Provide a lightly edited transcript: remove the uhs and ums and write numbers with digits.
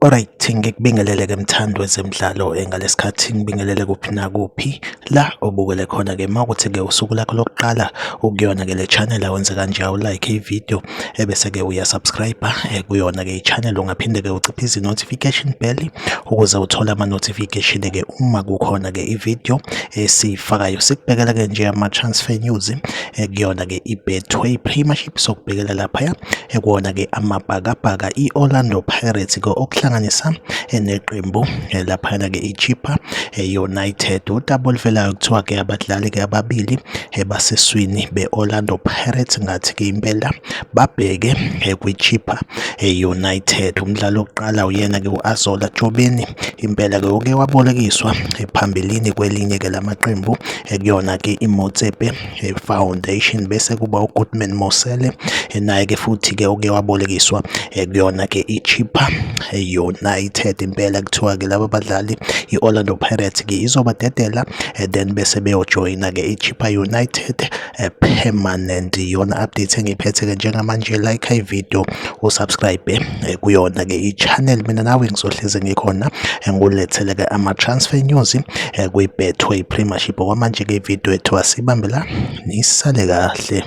Alright, ngikubingelele-ke mthandi wezemidlalo ngalesikhathi ngibingelele kuphi nakuphi la obukele khona-ke mawukuthi-ke usuku lakho lokuqala ukuyona-ke le channel awenze kanje awulike ividiyo ebese-ke uyasubscribe kuyona-ke i-channel ungaphinde-ke uciphe izi-notification bell ukuze uthole ama-notification-ke uma kukhona-ke ividiyo esiyifakayo. Sikubhekela-ke nje ama-transfer news kuyona-ke i-Betway Premiership sokubhekela laphaya kuwona-ke amabhakabhaka i-Orlando Pirates-ke okuhlanganisa neqembu laphana-ke i-Chippa United. Udaba oluvelayo kuthiwa-ke abadlali-ke ababili baseswini be-Orlando Pirates ngathi-ke impela babheke kwi-Chippa United. Umdlali wokuqala uyena-ke u-Azola Jobeni, impela-ke uke wabolekiswa phambilini kwelinye-ke lamaqembu kuyona-ke iMotsepe Foundation, bese kuba uGoodman Mosele naye-ke futhi-ke uke wabolekiswa kuyona-ke i-Chippa United. Impela kuthiwa-ke laba badlali i-Orlando Pirates-ke izobadedela then bese beyojoyina-ke i-Chippa United permanent. Iyona update engiyiphethe-ke njengamanje. Like ividiyo usubscribe kuyona-ke i-channel. Mina nawe ngizohlezi ngikhona ngulethele-ke ama-transfer news kwi-Betway Premiership. Okwamanje-ke ividiyo ethiwa sibambe la, nisale kahle.